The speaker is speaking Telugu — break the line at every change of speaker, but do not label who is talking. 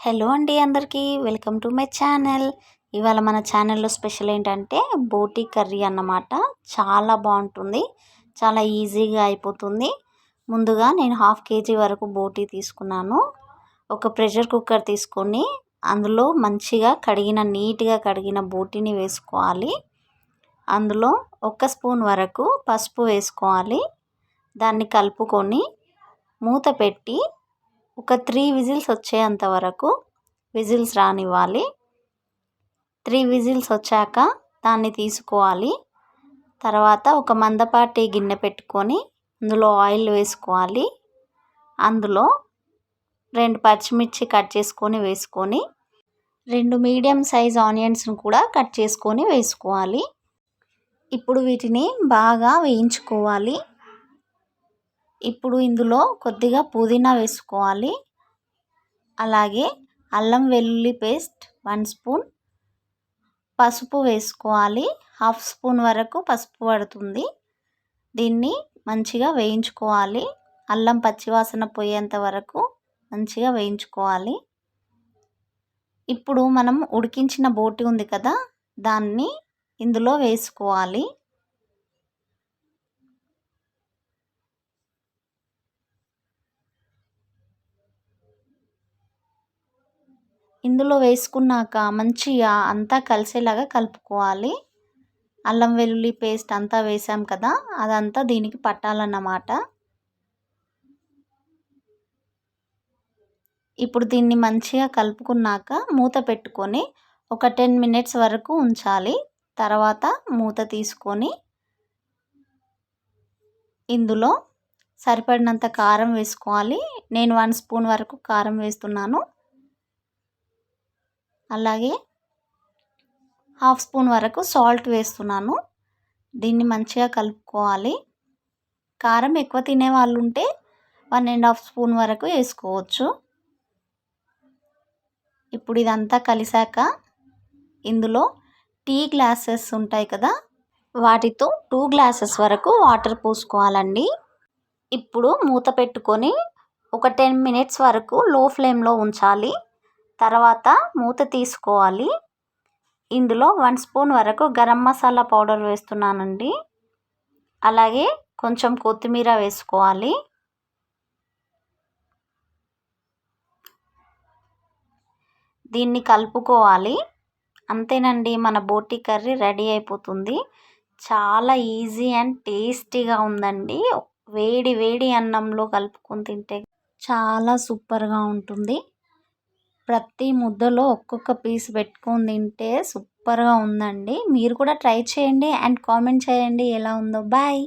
హలో అండి అందరికీ వెల్కమ్ టు మై ఛానల్. ఇవాళ మన ఛానల్లో స్పెషల్ ఏంటంటే బోటీ కర్రీ అన్నమాట. చాలా బాగుంటుంది, చాలా ఈజీగా అయిపోతుంది. ముందుగా నేను 1/2 kg వరకు బోటీ తీసుకున్నాను. ఒక ప్రెషర్ కుక్కర్ తీసుకొని అందులో మంచిగా నీట్గా కడిగిన బోటీని వేసుకోవాలి. అందులో 1 స్పూన్ వరకు పసుపు వేసుకోవాలి. దాన్ని కలుపుకొని మూత పెట్టి ఒక 3 విజిల్స్ వచ్చేంత వరకు విజిల్స్ రానివ్వాలి. 3 విజిల్స్ వచ్చాక దాన్ని తీసుకోవాలి. తర్వాత ఒక మందపాటి గిన్నె పెట్టుకొని అందులో ఆయిల్ వేసుకోవాలి. అందులో 2 పచ్చిమిర్చి కట్ చేసుకొని వేసుకొని 2 మీడియం సైజ్ ఆనియన్స్ను కూడా కట్ చేసుకొని వేసుకోవాలి. ఇప్పుడు వీటిని బాగా వేయించుకోవాలి. ఇప్పుడు ఇందులో కొద్దిగా పుదీనా వేసుకోవాలి. అలాగే అల్లం వెల్లుల్లి పేస్ట్ 1 స్పూన్, పసుపు వేసుకోవాలి. 1/2 స్పూన్ వరకు పసుపు పడుతుంది. దీన్ని మంచిగా వేయించుకోవాలి. అల్లం పచ్చివాసన పోయేంత వరకు మంచిగా వేయించుకోవాలి. ఇప్పుడు మనం ఉడికించిన బోటి ఉంది కదా, దాన్ని ఇందులో వేసుకోవాలి. ఇందులో వేసుకున్నాక మంచిగా అంతా కలిసేలాగా కలుపుకోవాలి. అల్లం వెల్లుల్లి పేస్ట్ అంతా వేసాం కదా, అదంతా దీనికి పట్టాలన్నమాట. ఇప్పుడు దీన్ని మంచిగా కలుపుకున్నాక మూత పెట్టుకొని ఒక 10 మినిట్స్ వరకు ఉంచాలి. తర్వాత మూత తీసుకొని ఇందులో సరిపడినంత కారం వేసుకోవాలి. నేను 1 స్పూన్ వరకు కారం వేస్తున్నాను. అలాగే 1/2 స్పూన్ వరకు సాల్ట్ వేస్తున్నాను. దీన్ని మంచిగా కలుపుకోవాలి. కారం ఎక్కువ తినే వాళ్ళు ఉంటే 1.5 స్పూన్ వరకు వేసుకోవచ్చు. ఇప్పుడు ఇదంతా కలిసాక ఇందులో టీ గ్లాసెస్ ఉంటాయి కదా, వాటితో 2 గ్లాసెస్ వరకు వాటర్ పోసుకోవాలండి. ఇప్పుడు మూత పెట్టుకొని ఒక 10 మినిట్స్ వరకు లో ఫ్లేమ్లో ఉంచాలి. తర్వాత మూత తీసుకోవాలి. ఇందులో 1 స్పూన్ వరకు గరం మసాలా పౌడర్ వేస్తున్నానండి. అలాగే కొంచెం కొత్తిమీర వేసుకోవాలి. దీన్ని కలుపుకోవాలి. అంతేనండి, మన బోటీ కర్రీ రెడీ అయిపోతుంది. చాలా ఈజీ అండ్ టేస్టీగా ఉందండి. వేడి వేడి అన్నంలో కలుపుకొని తింటే చాలా సూపర్గా ఉంటుంది. ప్రతి ముద్దలో ఒక్కొక్క పీస్ పెట్టుకొని తింటే సూపర్గా ఉందండి. మీరు కూడా ట్రై చేయండి అండ్ కామెంట్ చేయండి ఎలా ఉందో. బాయ్.